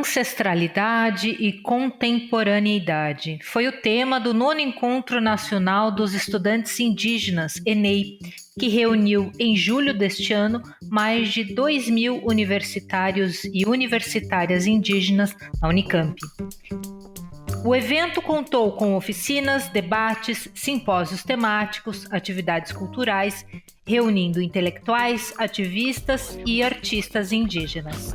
Ancestralidade e Contemporaneidade foi o tema do 9º Encontro Nacional dos Estudantes Indígenas, ENEI, que reuniu em julho deste ano mais de 2.000 universitários e universitárias indígenas na Unicamp. O evento contou com oficinas, debates, simpósios temáticos, atividades culturais, reunindo intelectuais, ativistas e artistas indígenas.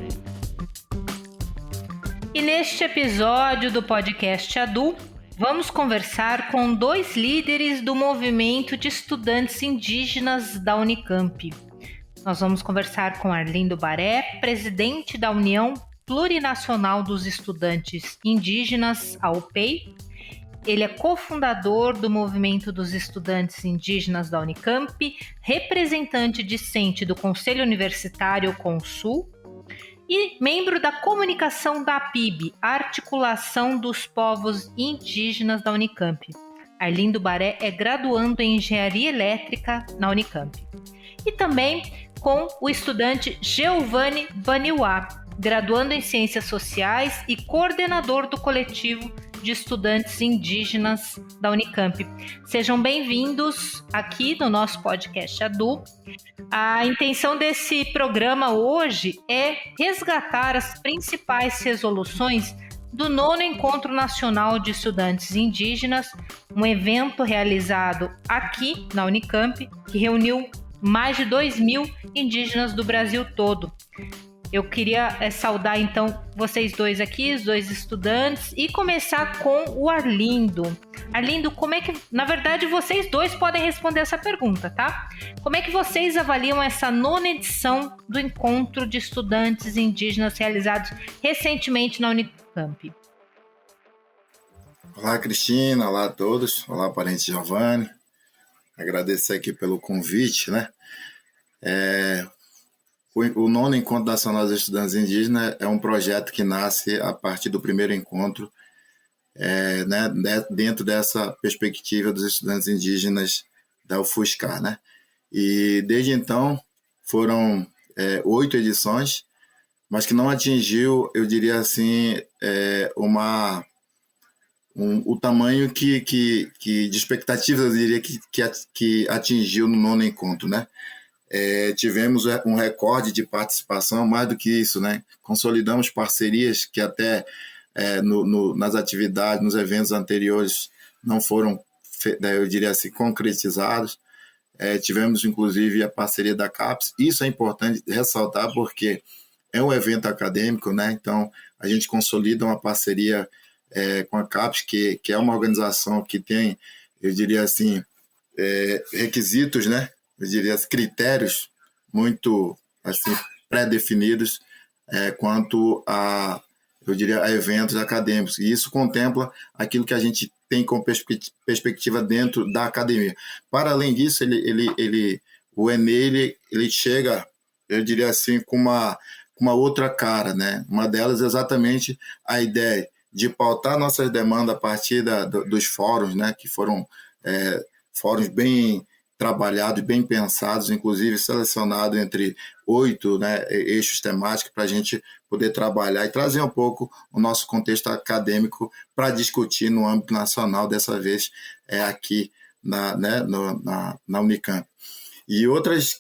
E neste episódio do podcast ADU, vamos conversar com 2 líderes do movimento de estudantes indígenas da Unicamp. Nós vamos conversar com Arlindo Baré, presidente da União Plurinacional dos Estudantes Indígenas, a UPEI. Ele é cofundador do Movimento dos Estudantes Indígenas da Unicamp, representante discente do Conselho Universitário CONSUL, e membro da comunicação da APIB, Articulação dos Povos Indígenas da Unicamp. Arlindo Baré é graduando em Engenharia Elétrica na Unicamp. E também com o estudante Geovani Baniwá, graduando em Ciências Sociais e coordenador do coletivo de estudantes indígenas da Unicamp. Sejam bem-vindos aqui no nosso podcast ADU. A intenção desse programa hoje é resgatar as principais resoluções do 9º Encontro Nacional de Estudantes Indígenas, um evento realizado aqui na Unicamp, que reuniu mais de 2.000 indígenas do Brasil todo. Eu queria saudar, então, vocês dois aqui, os 2 estudantes, e começar com o Arlindo. Arlindo, como é que... Na verdade, vocês 2 podem responder essa pergunta, tá? Como é que vocês avaliam essa 9ª edição do Encontro de Estudantes Indígenas realizados recentemente na Unicamp? Olá, Cristina. Olá a todos. Olá, parente Giovanni. Agradecer aqui pelo convite, né? O 9º Encontro Nacional dos Estudantes Indígenas é um projeto que nasce a partir do primeiro encontro, dentro dessa perspectiva dos estudantes indígenas da UFSCar, né? E desde então foram 8 edições, mas que não atingiu, eu diria assim, o tamanho que de expectativas, eu diria, que atingiu no 9º encontro, né? Tivemos um recorde de participação, mais do que isso, né? Consolidamos parcerias que até nas atividades, nos eventos anteriores não foram, eu diria assim, concretizados. Tivemos, inclusive, a parceria da CAPES. Isso é importante ressaltar porque é um evento acadêmico, né? Então, a gente consolida uma parceria com a CAPES, que é uma organização que tem, eu diria assim, requisitos, né? Eu diria, critérios muito assim, pré-definidos quanto a eventos acadêmicos. E isso contempla aquilo que a gente tem como perspectiva dentro da academia. Para além disso, o ENEI ele chega, eu diria assim, com uma outra cara, né? Uma delas é exatamente a ideia de pautar nossas demandas a partir dos fóruns, né? Que foram fóruns bem trabalhados, bem pensados, inclusive selecionado entre 8, né, eixos temáticos para a gente poder trabalhar e trazer um pouco o nosso contexto acadêmico para discutir no âmbito nacional, dessa vez aqui na Unicamp. E outras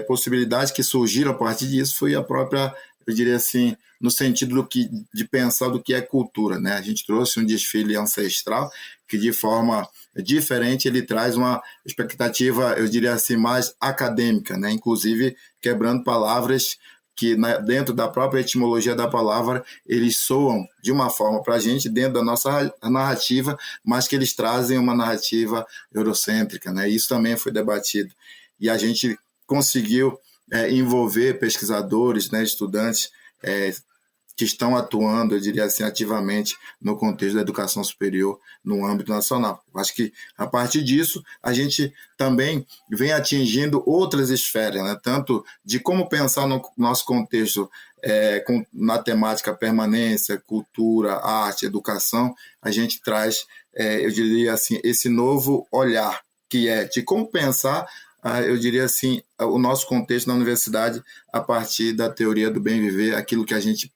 possibilidades que surgiram a partir disso foi a própria, eu diria assim, no sentido de pensar do que é cultura, né? A gente trouxe um desfile ancestral que, de forma diferente, ele traz uma expectativa, eu diria assim, mais acadêmica, né? Inclusive quebrando palavras que, dentro da própria etimologia da palavra, eles soam de uma forma para a gente, dentro da nossa narrativa, mas que eles trazem uma narrativa eurocêntrica, né? Isso também foi debatido. E a gente conseguiu envolver pesquisadores, né, estudantes que estão atuando, eu diria assim, ativamente no contexto da educação superior no âmbito nacional. Acho que, a partir disso, a gente também vem atingindo outras esferas, né? Tanto de como pensar no nosso contexto na temática permanência, cultura, arte, educação, a gente traz, eu diria assim, esse novo olhar, que é de como pensar, eu diria assim, o nosso contexto na universidade a partir da teoria do bem viver, aquilo que a gente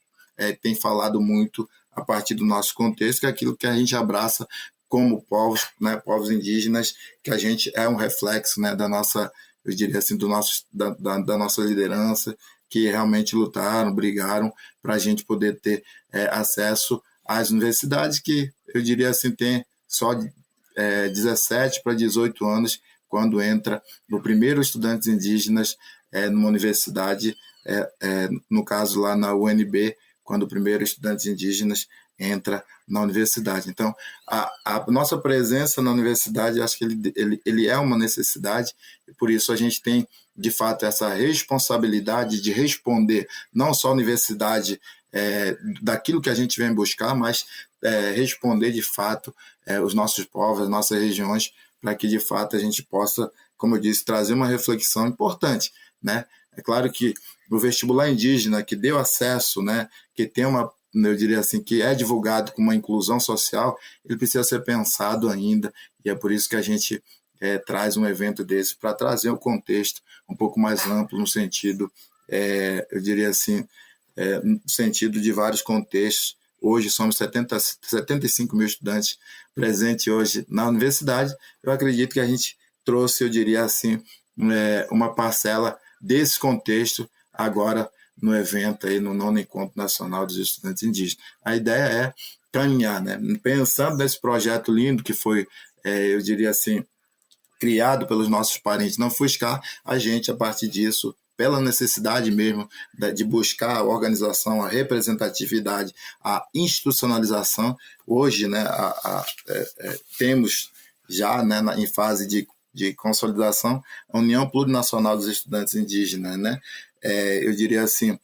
tem falado muito a partir do nosso contexto, que é aquilo que a gente abraça como povos, né, povos indígenas, que a gente é um reflexo, né, da nossa, eu diria assim, da nossa liderança, que realmente lutaram, brigaram para a gente poder ter acesso às universidades, que eu diria assim, tem só 17 para 18 anos, quando entra no primeiro estudantes indígenas numa universidade, no caso lá na UNB, quando o primeiro estudantes indígenas entra na universidade. Então, a nossa presença na universidade, acho que ele é uma necessidade, e por isso a gente tem, de fato, essa responsabilidade de responder não só a universidade daquilo que a gente vem buscar, mas responder, de fato, os nossos povos, as nossas regiões, para que, de fato, a gente possa, como eu disse, trazer uma reflexão importante, né? É claro que o vestibular indígena, que deu acesso, né, que tem uma, eu diria assim, que é divulgado com uma inclusão social, ele precisa ser pensado ainda, e é por isso que a gente traz um evento desse, para trazer um contexto um pouco mais amplo, no sentido, eu diria assim, no sentido de vários contextos. Hoje somos 75 mil estudantes presentes hoje na universidade. Eu acredito que a gente trouxe, eu diria assim, uma parcela desse contexto agora no evento, aí, no 9º Encontro Nacional dos Estudantes Indígenas. A ideia é caminhar, né? Pensando nesse projeto lindo que foi, eu diria assim, criado pelos nossos parentes, não ofuscar a gente, a partir disso, pela necessidade mesmo de buscar a organização, a representatividade, a institucionalização. Hoje, né, temos já, né, em fase de consolidação a União Plurinacional dos Estudantes Indígenas, né? Eu diria assim,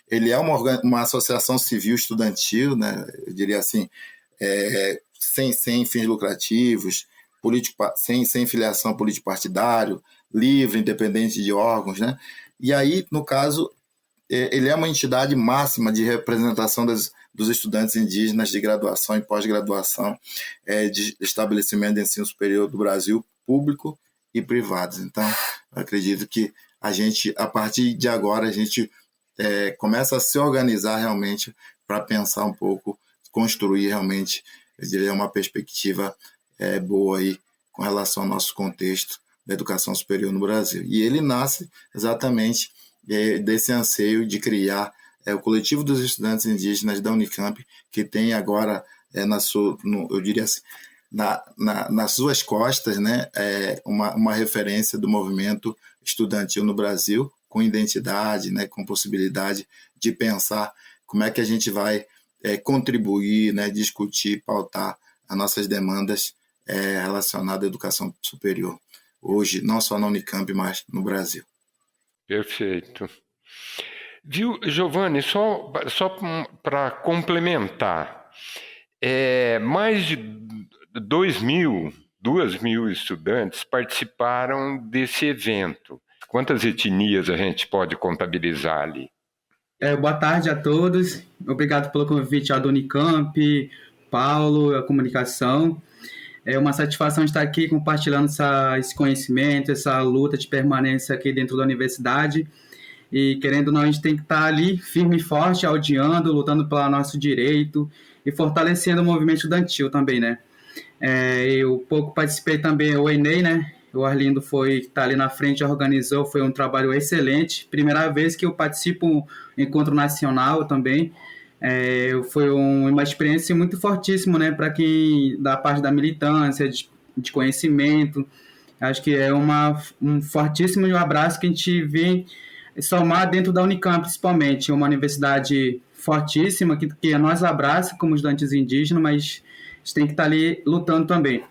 ele é uma associação civil estudantil, né? Eu diria assim, sem fins lucrativos, sem filiação político-partidário, livre, independente de órgãos, né? E aí, no caso, ele é uma entidade máxima de representação dos estudantes indígenas de graduação e pós-graduação de estabelecimento de ensino superior do Brasil, público e privados. Então, eu acredito que a gente, a partir de agora, a gente começa a se organizar realmente para pensar um pouco, construir realmente, eu diria, uma perspectiva boa aí com relação ao nosso contexto da educação superior no Brasil. E ele nasce exatamente desse anseio de criar o coletivo dos estudantes indígenas da Unicamp, que tem agora, eu diria assim, nas suas costas, né, uma referência do movimento estudantil no Brasil, com identidade, né, com possibilidade de pensar como é que a gente vai contribuir, né, discutir, pautar as nossas demandas relacionadas à educação superior. Hoje, não só na Unicamp, mas no Brasil. Perfeito. Viu, Giovanni, só para complementar, mais de 2.000 estudantes participaram desse evento. Quantas etnias a gente pode contabilizar ali? Boa tarde a todos. Obrigado pelo convite ao Unicamp, Paulo, a comunicação. É uma satisfação estar aqui compartilhando esse conhecimento, essa luta de permanência aqui dentro da universidade. E querendo ou não, a gente tem que estar ali firme e forte, audiando, lutando pelo nosso direito e fortalecendo o movimento estudantil também, né? Eu pouco participei também do Enem, né? O Arlindo está ali na frente, organizou, foi um trabalho excelente. Primeira vez que eu participo de um encontro nacional também. Foi uma experiência muito fortíssima, né, para quem da parte da militância, de conhecimento. Acho que é um fortíssimo abraço que a gente vem somar dentro da Unicamp, principalmente. É uma universidade fortíssima que nós abraça como estudantes indígenas, mas a gente tem que estar ali lutando também.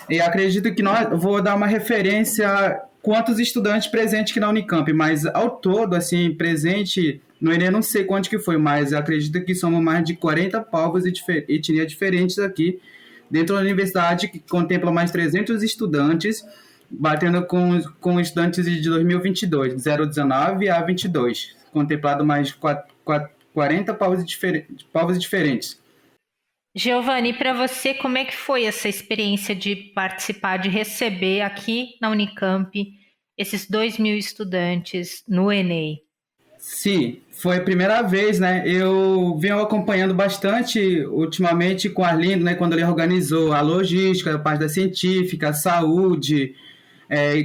E acredito que vou dar uma referência a quantos estudantes presentes aqui na Unicamp, mas ao todo, assim, presente, no Enem não sei quanto que foi, mas acredito que somos mais de 40 povos e etnias diferentes aqui dentro da universidade, que contempla mais 300 estudantes, batendo com estudantes de 2022, 019 a 22, contemplado mais 40 povos diferentes. Giovanni, para você, como é que foi essa experiência de participar, de receber aqui na Unicamp esses 2.000 estudantes no Enem? Sim, foi a primeira vez, né? Eu venho acompanhando bastante ultimamente com o Arlindo, né? Quando ele organizou a logística, a parte da científica, a saúde,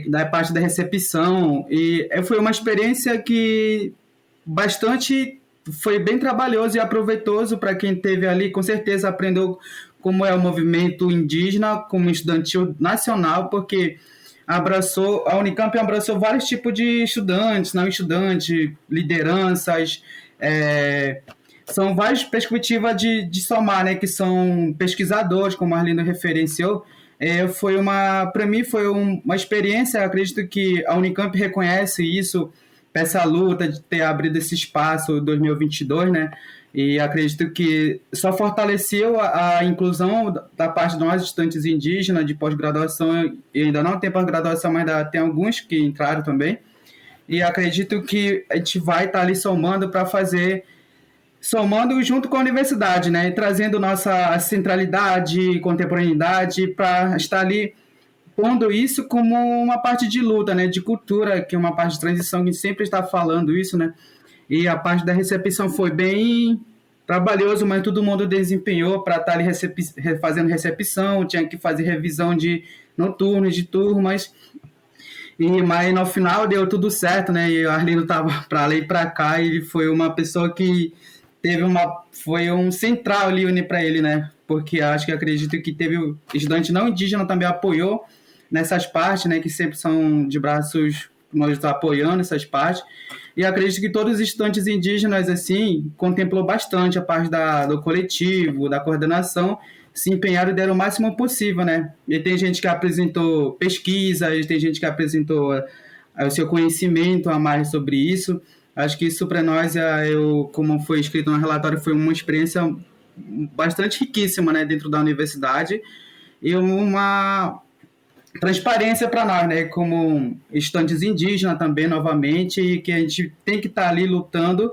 da parte da recepção. E foi uma experiência que bastante foi bem trabalhoso e aproveitoso para quem esteve ali. Com certeza aprendeu como é o movimento indígena, como estudantil nacional, porque a Unicamp abraçou vários tipos de estudantes, não estudantes, lideranças, são várias perspectivas de somar, né, que são pesquisadores, como a Arlindo referenciou. Para mim foi uma experiência, acredito que a Unicamp reconhece isso, essa luta de ter abrido esse espaço em 2022, né? E acredito que só fortaleceu a inclusão da parte de nós, estudantes indígenas, de pós-graduação, e ainda não tem pós-graduação, mas ainda tem alguns que entraram também. E acredito que a gente vai estar ali somando junto com a universidade, né? E trazendo nossa centralidade, contemporaneidade, para estar ali pondo isso como uma parte de luta, né? De cultura, que é uma parte de transição que a gente sempre está falando isso, né? E a parte da recepção foi bem trabalhoso, mas todo mundo desempenhou para estar ali fazendo recepção, tinha que fazer revisão de noturnos, de turmas, mas no final deu tudo certo, né? E o Arlindo estava para lá e para cá, e ele foi uma pessoa que foi um central ali para ele, né? Porque acredito que teve o estudante não indígena também apoiou nessas partes, né? Que sempre são de braços, nós estamos apoiando essas partes. E acredito que todos os estudantes indígenas, assim, contemplou bastante a parte do coletivo, da coordenação, se empenharam e deram o máximo possível, né? E tem gente que apresentou pesquisas, tem gente que apresentou o seu conhecimento a mais sobre isso. Acho que isso para nós, como foi escrito no relatório, foi uma experiência bastante riquíssima, né, dentro da universidade, e uma transparência para nós, né, como estudantes indígenas também, novamente, e que a gente tem que estar ali lutando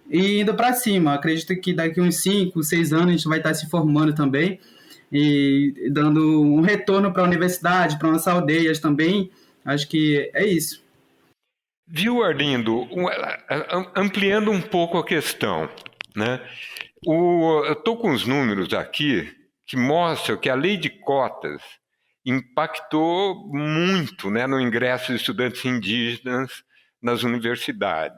e indo para cima. Acredito que daqui uns 5, 6 anos a gente vai estar se formando também e dando um retorno para a universidade, para nossas aldeias também. Acho que é isso. Viu, Arlindo? Ampliando um pouco a questão, né? Eu estou com os números aqui que mostram que a lei de cotas impactou muito, né, no ingresso de estudantes indígenas nas universidades.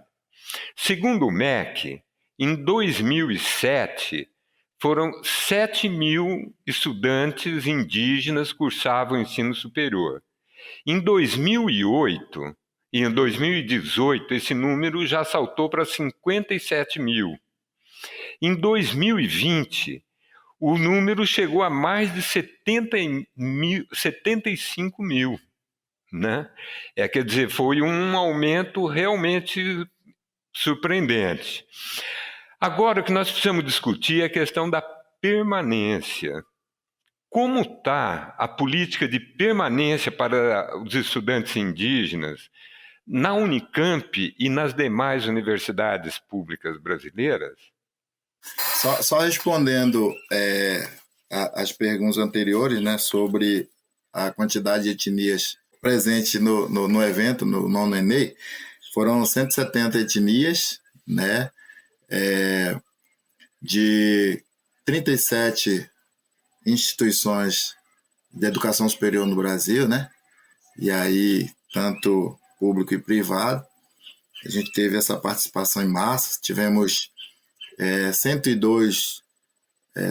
Segundo o MEC, em 2007, foram 7 mil estudantes indígenas que cursavam o ensino superior. Em 2008 e em 2018, esse número já saltou para 57 mil. Em 2020, o número chegou a mais de 75 mil. Né? Quer dizer, foi um aumento realmente surpreendente. Agora, o que nós precisamos discutir é a questão da permanência. Como está a política de permanência para os estudantes indígenas na Unicamp e nas demais universidades públicas brasileiras? Só respondendo as perguntas anteriores, né, sobre a quantidade de etnias presentes no evento, no nono Enem, foram 170 etnias, né, de 37 instituições de educação superior no Brasil, né, e aí tanto público e privado. A gente teve essa participação em massa, tivemos 102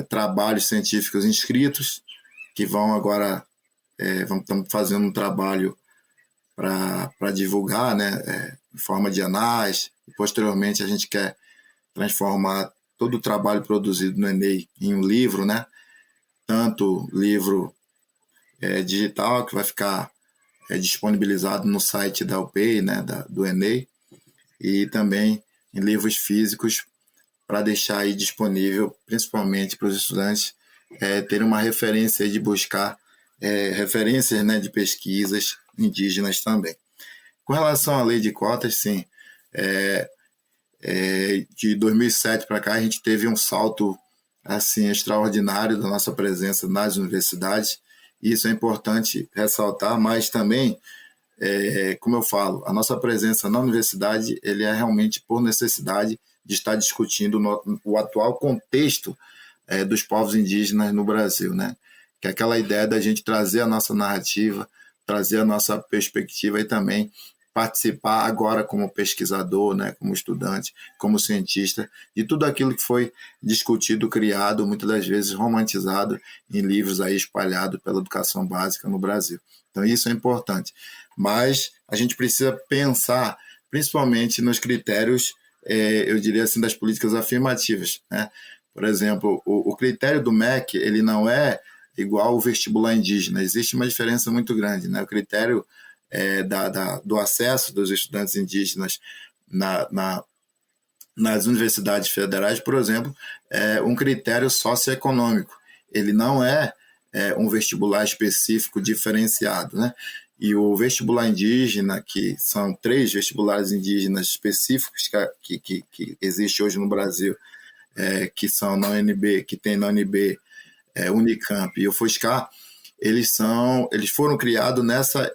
trabalhos científicos inscritos, que vão agora, estamos fazendo um trabalho para divulgar, né, em forma de análise, e posteriormente a gente quer transformar todo o trabalho produzido no Enem em um livro, né, tanto livro digital, que vai ficar disponibilizado no site da UPEI, né, do Enem, e também em livros físicos, para deixar aí disponível, principalmente para os estudantes terem uma referência de buscar referências, né, de pesquisas indígenas também. Com relação à lei de cotas, sim, de 2007 para cá a gente teve um salto assim extraordinário da nossa presença nas universidades, e isso é importante ressaltar, mas também como eu falo, a nossa presença na universidade ele é realmente por necessidade de estar discutindo o atual contexto dos povos indígenas no Brasil, né? Que é aquela ideia da gente trazer a nossa narrativa, trazer a nossa perspectiva e também participar agora como pesquisador, né, como estudante, como cientista, de tudo aquilo que foi discutido, criado, muitas das vezes romantizado em livros aí espalhados pela educação básica no Brasil. Então isso é importante. Mas a gente precisa pensar principalmente nos critérios, eu diria assim, das políticas afirmativas, né? Por exemplo, o critério do MEC, ele não é igual ao vestibular indígena. Existe uma diferença muito grande, né? O critério do acesso dos estudantes indígenas nas universidades federais, por exemplo, é um critério socioeconômico. Ele não é um vestibular específico diferenciado, né? E o vestibular indígena, que são 3 vestibulares indígenas específicos que existe hoje no Brasil, que são na UNB, que tem na UNB, Unicamp e o FUSCar, eles foram criados nessa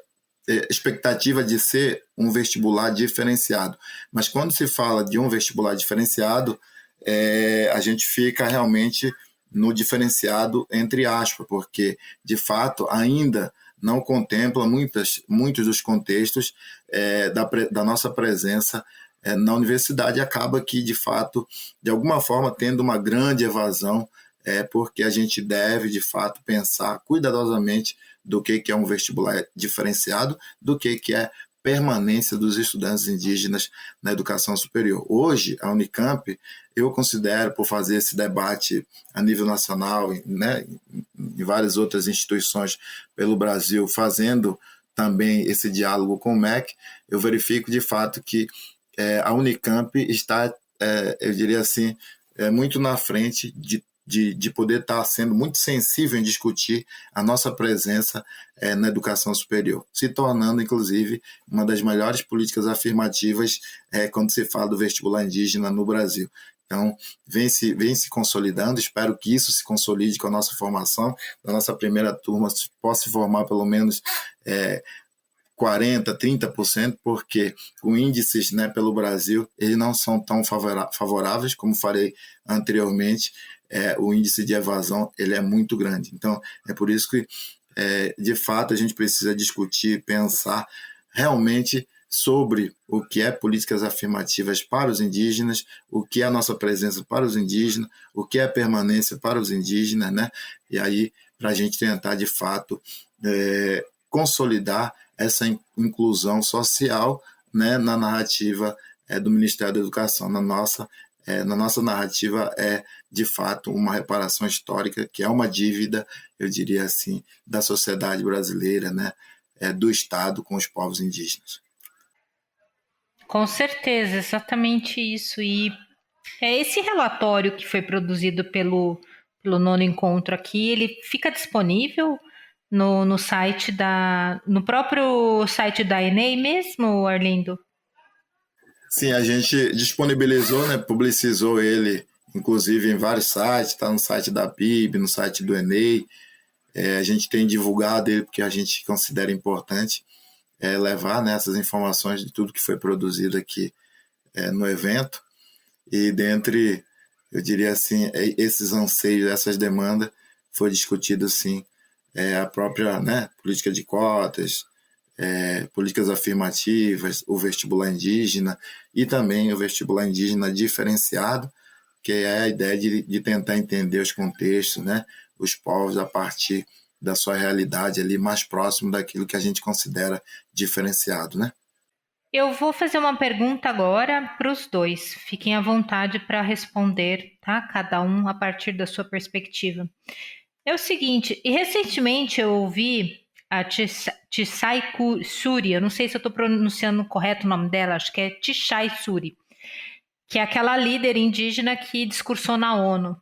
expectativa de ser um vestibular diferenciado. Mas quando se fala de um vestibular diferenciado, a gente fica realmente no diferenciado entre aspas, porque, de fato, ainda não contempla muitos dos contextos da nossa presença na universidade. Acaba que, de fato, de alguma forma, tendo uma grande evasão, porque a gente deve, de fato, pensar cuidadosamente do que é um vestibular diferenciado, do que é permanência dos estudantes indígenas na educação superior. Hoje, a Unicamp, eu considero, por fazer esse debate a nível nacional, né, em várias outras instituições pelo Brasil, fazendo também esse diálogo com o MEC, eu verifico de fato que a Unicamp está, eu diria assim, muito na frente de poder estar sendo muito sensível em discutir a nossa presença na educação superior, se tornando, inclusive, uma das melhores políticas afirmativas quando se fala do vestibular indígena no Brasil. Então, vem se consolidando, espero que isso se consolide com a nossa formação, da nossa primeira turma possa se formar pelo menos 40%, 30%, porque os índices, né, pelo Brasil, eles não são tão favoráveis, como falei anteriormente, o índice de evasão ele é muito grande. Então, é por isso que, de fato, a gente precisa discutir, pensar realmente sobre o que é políticas afirmativas para os indígenas, o que é a nossa presença para os indígenas, o que é permanência para os indígenas, né? E aí, para a gente tentar, de fato, consolidar essa inclusão social, né, na narrativa do Ministério da Educação. Na nossa narrativa de fato, uma reparação histórica, que é uma dívida, eu diria assim, da sociedade brasileira, né, do Estado com os povos indígenas. Com certeza, exatamente isso. E esse relatório que foi produzido pelo nono encontro aqui, ele fica disponível no site no próprio site da Enem mesmo, Arlindo? Sim, a gente disponibilizou, né, publicizou ele, inclusive em vários sites, está no site da PIB, no site do Enem. A gente tem divulgado ele porque a gente considera importante levar, né, essas informações de tudo que foi produzido aqui no evento. E dentre, eu diria assim, esses anseios, essas demandas, foi discutido, sim, a própria, né, política de cotas, políticas afirmativas, o vestibular indígena e também o vestibular indígena diferenciado, que é a ideia de tentar entender os contextos, né, os povos a partir da sua realidade ali mais próximo daquilo que a gente considera diferenciado, né? Eu vou fazer uma pergunta agora para os dois. Fiquem à vontade para responder, tá? Cada um a partir da sua perspectiva. É o seguinte, e recentemente eu ouvi a Tishai Suri, eu não sei se eu estou pronunciando correto o nome dela, acho que é Tishai Suri, que é aquela líder indígena que discursou na ONU.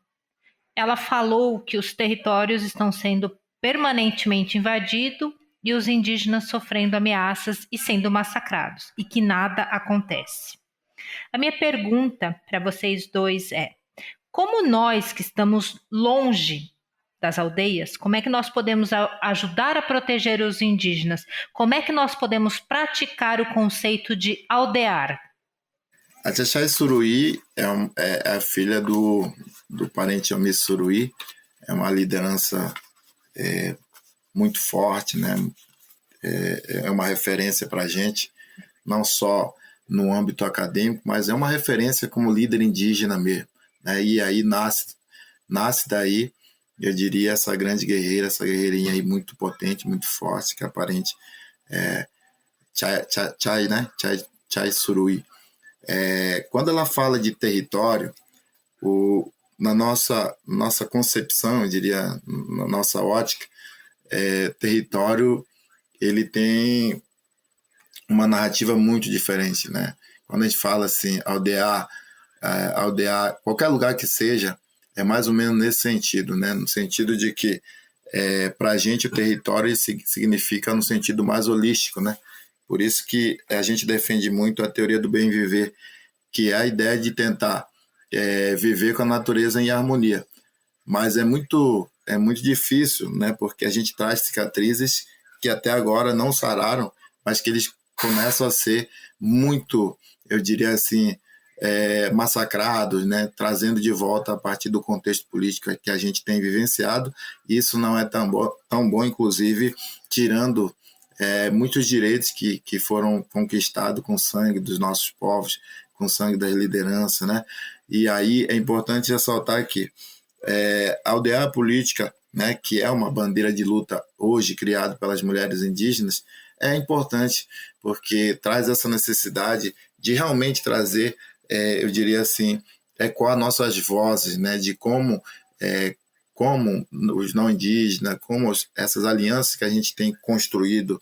Ela falou que os territórios estão sendo permanentemente invadidos e os indígenas sofrendo ameaças e sendo massacrados, e que nada acontece. A minha pergunta para vocês dois é: como nós que estamos longe das aldeias? Como é que nós podemos ajudar a proteger os indígenas? Como é que nós podemos praticar o conceito de aldear? A Tia Chay Suruí é a filha do parente Almir Suruí, é uma liderança muito forte, né? É uma referência para a gente, não só no âmbito acadêmico, mas é uma referência como líder indígena mesmo, né? E aí nasce daí, eu diria, essa grande guerreira, essa guerreirinha aí muito potente, muito forte, que é a parente Chay, né? Chay Suruí. Quando ela fala de território, na nossa concepção, eu diria, na nossa ótica, território ele tem uma narrativa muito diferente, né? Quando a gente fala assim, aldear, qualquer lugar que seja, é mais ou menos nesse sentido, né? No sentido de que, para a gente, o território significa no sentido mais holístico, né? Por isso que a gente defende muito a teoria do bem viver, que é a ideia de tentar viver com a natureza em harmonia. Mas é muito difícil, né? Porque a gente traz cicatrizes que até agora não sararam, mas que eles começam a ser muito, eu diria assim, massacrados, né? Trazendo de volta a partir do contexto político que a gente tem vivenciado. Isso não é tão bom, inclusive, tirando muitos direitos que foram conquistados com sangue dos nossos povos, com sangue das lideranças, né? E aí é importante ressaltar que a aldeia política, né, que é uma bandeira de luta hoje criada pelas mulheres indígenas, é importante porque traz essa necessidade de realmente trazer, eu diria assim, ecoar nossas vozes, né, de como os não indígenas, como essas alianças que a gente tem construído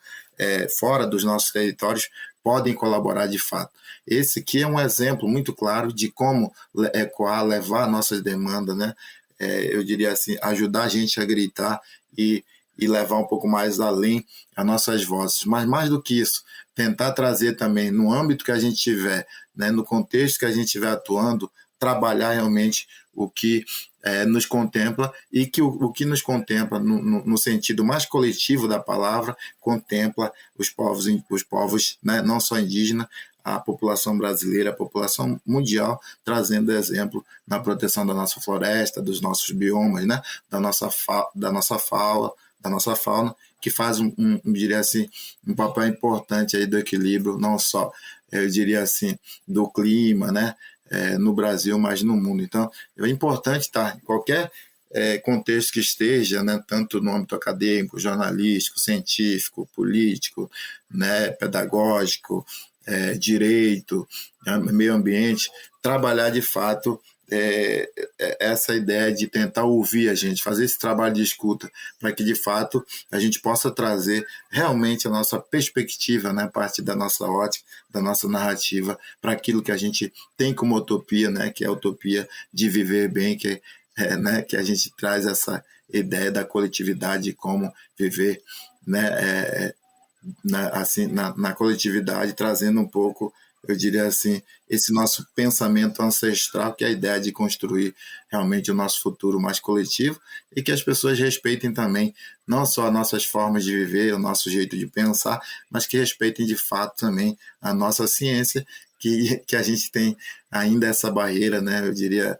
fora dos nossos territórios podem colaborar de fato. Esse aqui é um exemplo muito claro de como ecoar, levar nossas demandas, né? Eu diria assim, ajudar a gente a gritar e levar um pouco mais além as nossas vozes. Mas mais do que isso, tentar trazer também no âmbito que a gente tiver, né, no contexto que a gente estiver atuando, trabalhar realmente o que nos contempla e que o que nos contempla no sentido mais coletivo da palavra contempla os povos, né, não só indígenas, a população brasileira, a população mundial, trazendo exemplo na proteção da nossa floresta, dos nossos biomas, né? da nossa fauna, que faz diria assim, um papel importante aí do equilíbrio, não só, eu diria assim, do clima, né? No Brasil, mas no mundo. Então, é importante estar em qualquer contexto que esteja, né? Tanto no âmbito acadêmico, jornalístico, científico, político, né? Pedagógico, direito, meio ambiente, trabalhar de fato essa ideia de tentar ouvir a gente, fazer esse trabalho de escuta, para que de fato a gente possa trazer realmente a nossa perspectiva, né, a partir da nossa ótica, da nossa narrativa, para aquilo que a gente tem como utopia, né, que é a utopia de viver bem, né, que a gente traz essa ideia da coletividade, como viver, né, na coletividade, trazendo um pouco, eu diria assim, esse nosso pensamento ancestral, que é a ideia de construir realmente o nosso futuro mais coletivo e que as pessoas respeitem também não só as nossas formas de viver, o nosso jeito de pensar, mas que respeitem de fato também a nossa ciência, que a gente tem ainda essa barreira, né? Eu diria,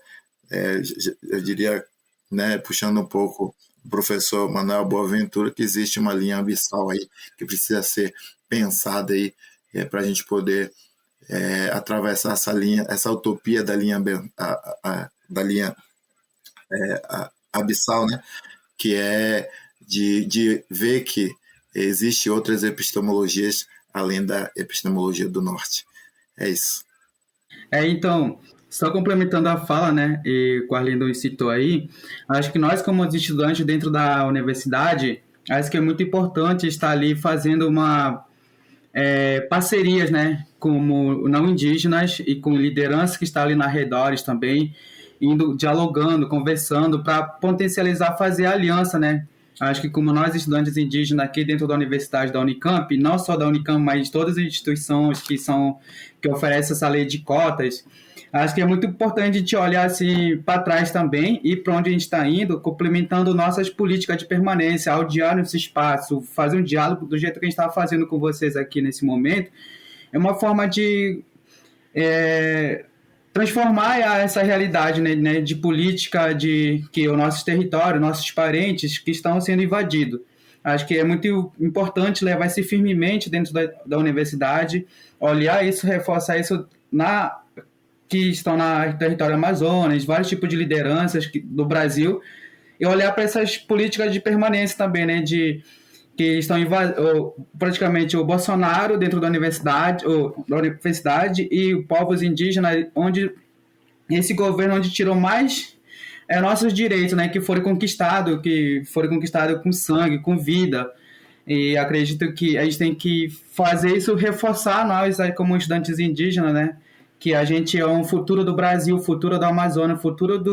né, puxando um pouco o professor Manuel Boaventura, que existe uma linha abissal aí que precisa ser pensada aí para a gente poder atravessar essa linha, essa utopia da linha abissal, né? Que é de ver que existe outras epistemologias além da epistemologia do norte. É isso. Então, só complementando a fala, né, e o Arlindo citou aí, acho que nós, como estudantes dentro da universidade, acho que é muito importante estar ali fazendo parcerias, né, como não indígenas e com lideranças que estão ali na arredores também, dialogando, conversando, para potencializar, fazer aliança, né? Acho que como nós, estudantes indígenas aqui dentro da Universidade da Unicamp, não só da Unicamp, mas de todas as instituições que oferecem essa lei de cotas, Acho que é muito importante a gente olhar assim para trás também e para onde a gente está indo, complementando nossas políticas de permanência, audiar nesse espaço, fazer um diálogo do jeito que a gente está fazendo com vocês aqui nesse momento. É uma forma de transformar essa realidade, né, de política de que o nosso território, nossos parentes que estão sendo invadidos. Acho que é muito importante levar isso firmemente dentro da universidade, olhar isso, reforçar isso que estão no território Amazonas, vários tipos de lideranças do Brasil, e olhar para essas políticas de permanência também, né, que estão praticamente o Bolsonaro dentro da universidade e os povos indígenas, onde esse governo onde tirou mais nossos direitos, né, que foram conquistados com sangue, com vida. E acredito que a gente tem que fazer isso, reforçar nós aí como estudantes indígenas, né, que a gente é um futuro do Brasil, futuro da Amazônia, futuro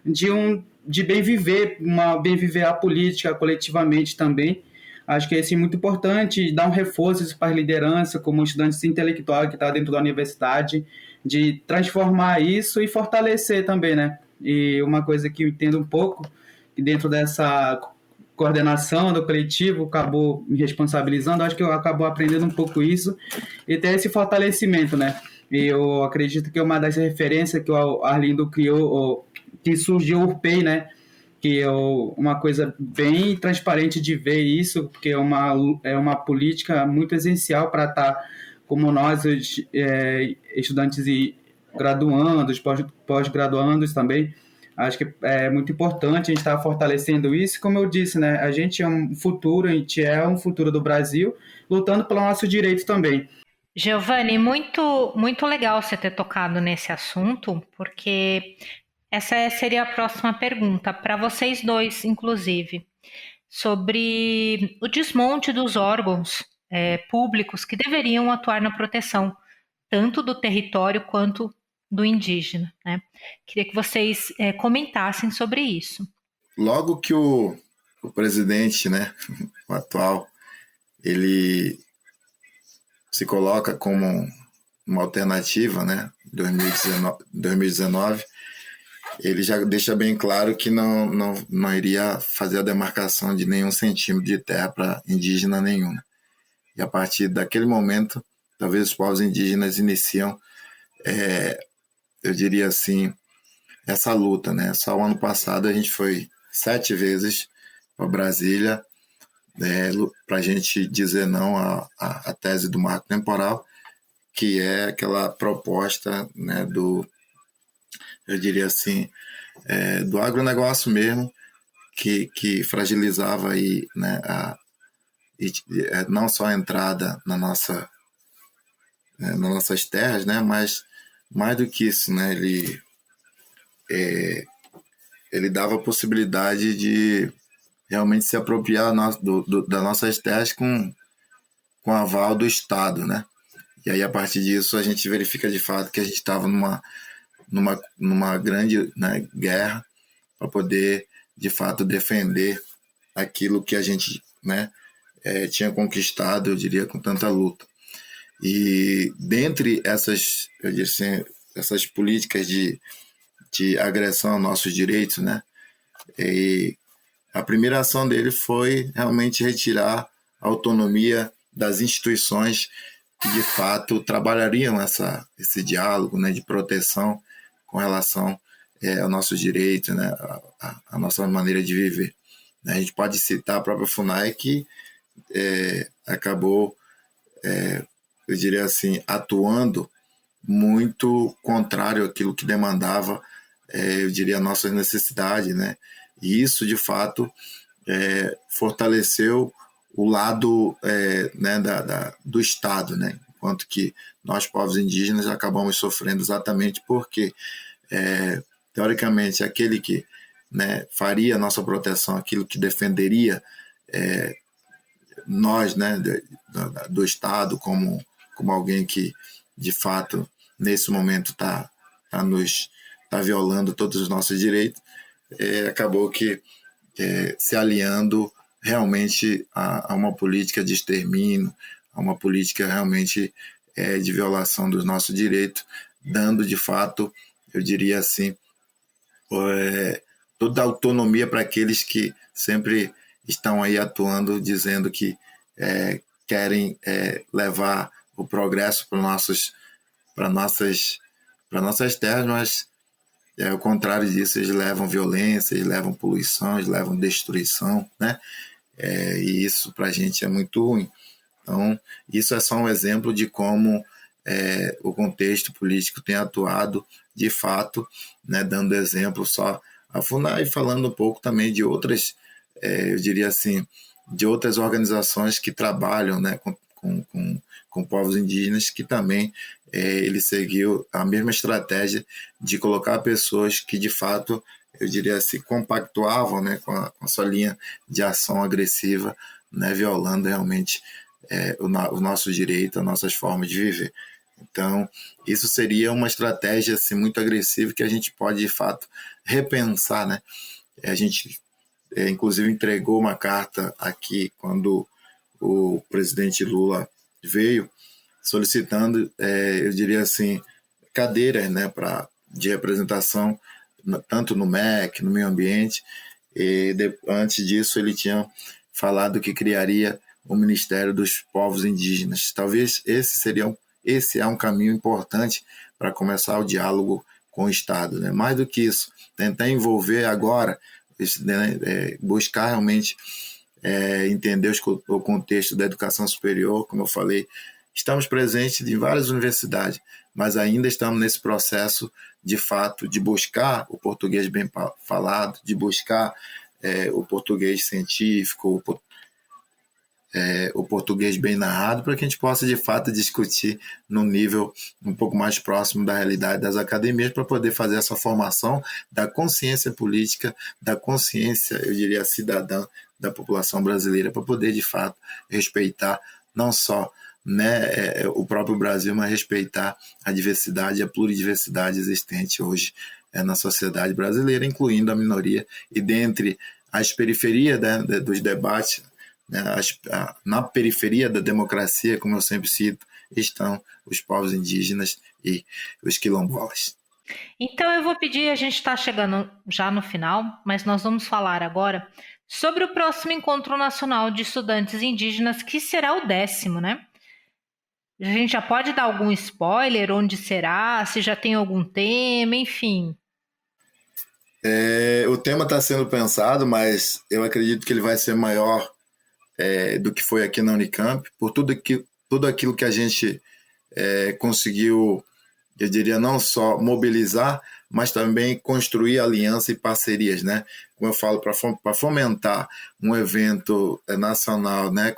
de bem viver a política coletivamente também. Acho que é muito importante dar um reforço para a liderança, como estudantes intelectuais que está dentro da universidade, de transformar isso e fortalecer também, né? E uma coisa que eu entendo um pouco, que dentro dessa coordenação do coletivo acabou me responsabilizando, acho que eu acabo aprendendo um pouco isso e ter esse fortalecimento, né? E eu acredito que uma das referências que o Arlindo criou, que surgiu o URPEI, né? Que é uma coisa bem transparente de ver isso, porque é uma política muito essencial para estar como nós, estudantes e graduandos, pós-graduandos também. Acho que é muito importante a gente estar fortalecendo isso. Como eu disse, né, a gente é um futuro do Brasil, lutando pelo nosso direito também. Giovanni, muito, muito legal você ter tocado nesse assunto, porque essa seria a próxima pergunta, para vocês dois, inclusive, sobre o desmonte dos órgãos públicos que deveriam atuar na proteção, tanto do território quanto do indígena, né? Queria que vocês comentassem sobre isso. Logo que o presidente, né, o atual, ele se coloca como uma alternativa, né, 2019, ele já deixa bem claro que não iria fazer a demarcação de nenhum centímetro de terra para indígena nenhum. E a partir daquele momento, talvez os povos indígenas iniciam, eu diria assim, essa luta, né? Só o ano passado a gente foi 7 vezes para Brasília para a gente dizer não à tese do marco temporal, que é aquela proposta, né, eu diria assim, do agronegócio mesmo, que fragilizava aí, né, não só a entrada nas nossas terras, né, mas mais do que isso, né, ele dava a possibilidade de realmente se apropriar das nossas terras com aval do Estado, né? E aí, a partir disso, a gente verifica de fato que a gente estava numa grande, né, guerra para poder, de fato, defender aquilo que a gente, né, tinha conquistado, eu diria, com tanta luta. E dentre essas, eu diria assim, essas políticas de agressão aos nossos direitos, né, e a primeira ação dele foi realmente retirar a autonomia das instituições que, de fato, trabalhariam esse diálogo, né, de proteção com relação ao nosso direito, né, a nossa maneira de viver. A gente pode citar a própria FUNAI, que acabou, eu diria assim, atuando muito contrário àquilo que demandava, eu diria, a nossa necessidade, né? E isso, de fato, fortaleceu o lado né, do Estado, né? Enquanto que nós, povos indígenas, acabamos sofrendo exatamente porque, teoricamente, aquele que, né, faria a nossa proteção, aquilo que defenderia nós, né, do Estado, como alguém que, de fato, nesse momento está violando todos os nossos direitos, acabou que se aliando realmente a uma política de extermínio, a uma política realmente de violação dos nossos direitos, dando, de fato, eu diria assim, toda a autonomia para aqueles que sempre estão aí atuando, dizendo que querem levar o progresso para nossas terras, mas ao contrário disso, eles levam violência, eles levam poluição, eles levam destruição, né? E isso para a gente é muito ruim. Então, isso é só um exemplo de como o contexto político tem atuado de fato, né, dando exemplo só a FUNAI, e falando um pouco também de outras, eu diria assim, de outras organizações que trabalham, né, com povos indígenas, que também ele seguiu a mesma estratégia de colocar pessoas que de fato, eu diria assim, compactuavam, né, com a sua linha de ação agressiva, né, violando realmente o nosso direito, as nossas formas de viver. Então, isso seria uma estratégia assim, muito agressiva que a gente pode, de fato, repensar, né? A gente, inclusive, entregou uma carta aqui quando o presidente Lula veio, solicitando, eu diria assim, cadeiras, né, de representação, tanto no MEC, no meio ambiente, antes disso ele tinha falado que criaria o Ministério dos Povos Indígenas. Talvez esse é um caminho importante para começar o diálogo com o Estado, né? Mais do que isso, tentar envolver agora, buscar realmente entender o contexto da educação superior, como eu falei. Estamos presentes em várias universidades, mas ainda estamos nesse processo, de fato, de buscar o português bem falado, de buscar o português científico, o português bem narrado, para que a gente possa, de fato, discutir num nível um pouco mais próximo da realidade das academias, para poder fazer essa formação da consciência política, da consciência, eu diria, cidadã da população brasileira, para poder, de fato, respeitar não só, né, o próprio Brasil, mas respeitar a diversidade, a pluridiversidade existente hoje na sociedade brasileira, incluindo a minoria, e dentre as periferias, né, dos debates, né, na periferia da democracia, como eu sempre cito, estão os povos indígenas e os quilombolas. Então eu vou pedir, a gente está chegando já no final, mas nós vamos falar agora sobre o próximo Encontro Nacional de Estudantes Indígenas, que será o 10º, né? A gente já pode dar algum spoiler, onde será, se já tem algum tema, enfim. O tema está sendo pensado, mas eu acredito que ele vai ser maior do que foi aqui na Unicamp, por tudo aquilo que a gente conseguiu, eu diria, não só mobilizar, mas também construir aliança e parcerias, né? Como eu falo, para fomentar um evento nacional, né,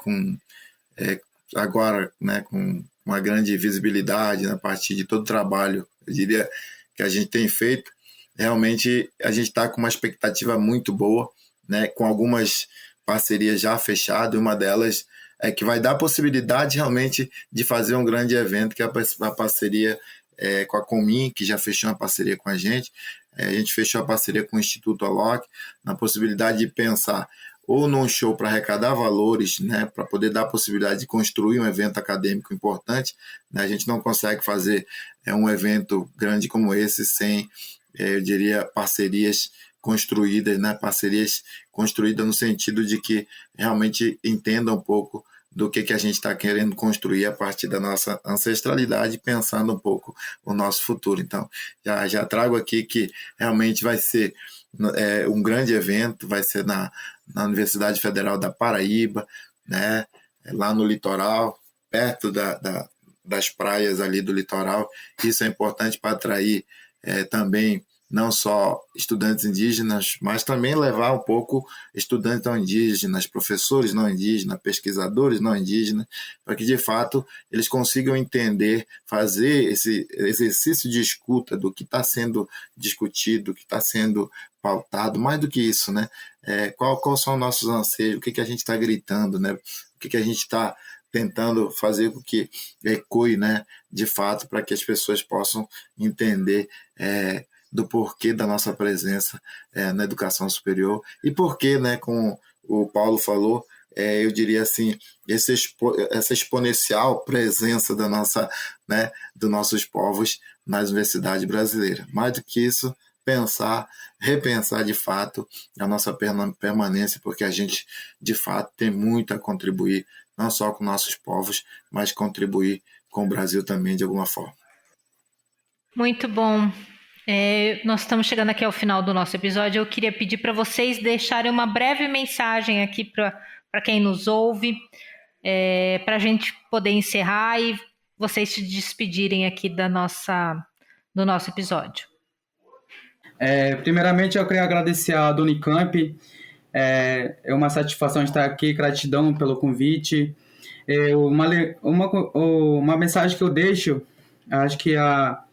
agora, né, com uma grande visibilidade, né, a partir de todo o trabalho, eu diria, que a gente tem feito. Realmente a gente está com uma expectativa muito boa, né, com algumas parcerias já fechadas. Uma delas é que vai dar a possibilidade realmente de fazer um grande evento, que é a parceria com a Comin, que já fechou uma parceria com a gente. A gente fechou a parceria com o Instituto Alok, na possibilidade de pensar ou num show para arrecadar valores, né, para poder dar a possibilidade de construir um evento acadêmico importante, né? A gente não consegue fazer um evento grande como esse sem, eu diria, parcerias construídas, né? Parcerias construídas no sentido de que realmente entenda um pouco do que a gente está querendo construir a partir da nossa ancestralidade, pensando um pouco o nosso futuro. Então, já trago aqui que realmente vai ser um grande evento, vai ser na Universidade Federal da Paraíba, né, lá no litoral, perto das praias ali do litoral. Isso é importante para atrair também não só estudantes indígenas, mas também levar um pouco estudantes não indígenas, professores não indígenas, pesquisadores não indígenas, para que, de fato, eles consigam entender, fazer esse exercício de escuta do que está sendo discutido, do que está sendo pautado. Mais do que isso, né? Quais são os nossos anseios, o que a gente está gritando, né? O que a gente está tentando fazer com que ecoe, né, de fato, para que as pessoas possam entender do porquê da nossa presença na educação superior e porquê, né, como o Paulo falou, eu diria assim, essa exponencial presença da nossa, né, dos nossos povos nas universidades brasileiras. Mais do que isso, repensar de fato a nossa permanência, porque a gente, de fato, tem muito a contribuir, não só com nossos povos, mas contribuir com o Brasil também, de alguma forma. Muito bom. Nós estamos chegando aqui ao final do nosso episódio. Eu queria pedir para vocês deixarem uma breve mensagem aqui para quem nos ouve, para a gente poder encerrar e vocês se despedirem aqui do nosso episódio. Primeiramente, eu queria agradecer à Unicamp. É uma satisfação estar aqui, gratidão pelo convite. Uma mensagem que eu deixo, acho que a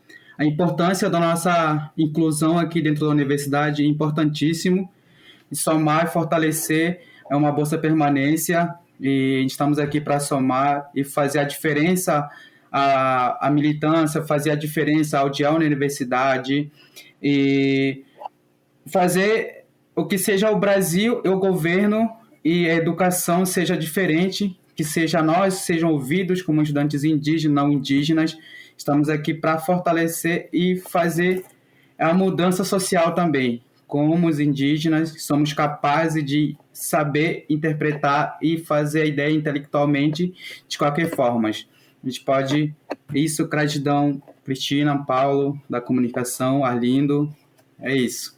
importância da nossa inclusão aqui dentro da universidade é importantíssimo. Somar e fortalecer é uma bolsa permanência, e estamos aqui para somar e fazer a diferença, a militância, fazer a diferença ao diálogo na universidade e fazer o que seja o Brasil, o governo e a educação seja diferente, que seja nós, sejam ouvidos como estudantes indígenas, não indígenas. Estamos aqui para fortalecer e fazer a mudança social também. Como os indígenas, somos capazes de saber interpretar e fazer a ideia intelectualmente de qualquer forma. A gente pode... Isso, gratidão, Cristina, Paulo, da comunicação, Arlindo. É isso.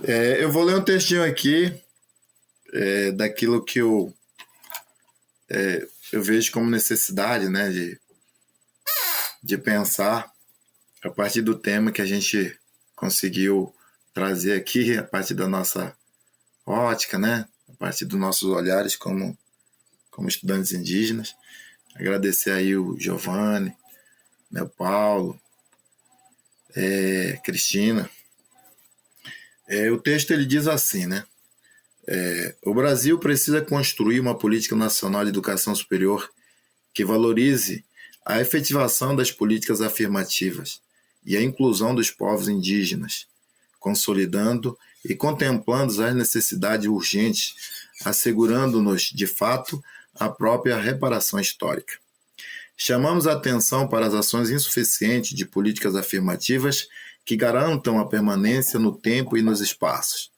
Eu vou ler um textinho aqui daquilo que eu vejo como necessidade, né, de pensar a partir do tema que a gente conseguiu trazer aqui, a partir da nossa ótica, né, a partir dos nossos olhares como estudantes indígenas. Agradecer aí o Giovanni, né, o Paulo, Cristina. O texto ele diz assim, né? O Brasil precisa construir uma política nacional de educação superior que valorize a efetivação das políticas afirmativas e a inclusão dos povos indígenas, consolidando e contemplando as necessidades urgentes, assegurando-nos, de fato, a própria reparação histórica. Chamamos a atenção para as ações insuficientes de políticas afirmativas que garantam a permanência no tempo e nos espaços.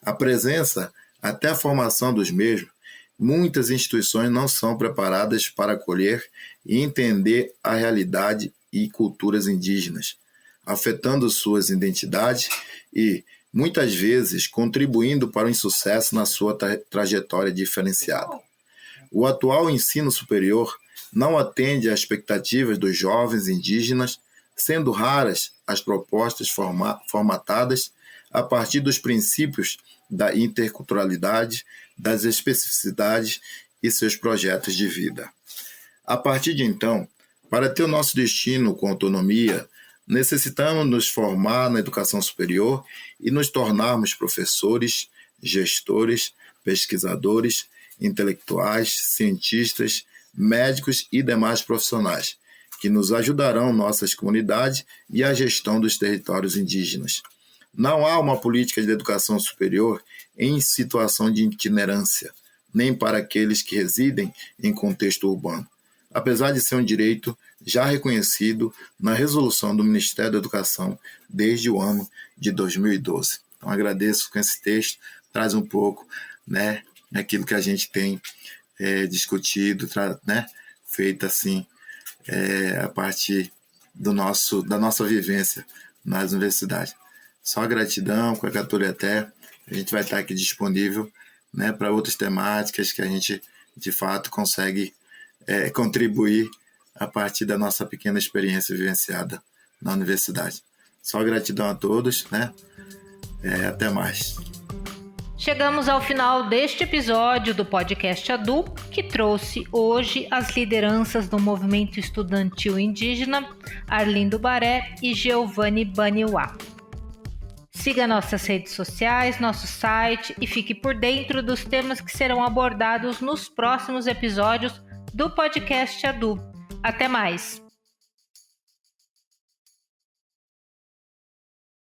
A presença, até a formação dos mesmos, muitas instituições não são preparadas para acolher e entender a realidade e culturas indígenas, afetando suas identidades e, muitas vezes, contribuindo para o insucesso na sua trajetória diferenciada. O atual ensino superior não atende às expectativas dos jovens indígenas, sendo raras as propostas formatadas a partir dos princípios da interculturalidade, das especificidades e seus projetos de vida. A partir de então, para ter o nosso destino com autonomia, necessitamos nos formar na educação superior e nos tornarmos professores, gestores, pesquisadores, intelectuais, cientistas, médicos e demais profissionais, que nos ajudarão nossas comunidades e a gestão dos territórios indígenas. Não há uma política de educação superior em situação de itinerância, nem para aqueles que residem em contexto urbano, apesar de ser um direito já reconhecido na resolução do Ministério da Educação desde o ano de 2012. Então, agradeço com esse texto, traz um pouco, né, aquilo que a gente tem discutido, né, feito assim, a partir da nossa vivência nas universidades. Só gratidão, com a Catulieté. A gente vai estar aqui disponível, né, para outras temáticas que a gente, de fato, consegue contribuir a partir da nossa pequena experiência vivenciada na universidade. Só gratidão a todos, né? Até mais. Chegamos ao final deste episódio do podcast ADU, que trouxe hoje as lideranças do movimento estudantil indígena Arlindo Baré e Giovanni Baniwá. Siga nossas redes sociais, nosso site e fique por dentro dos temas que serão abordados nos próximos episódios do podcast ADU. Até mais!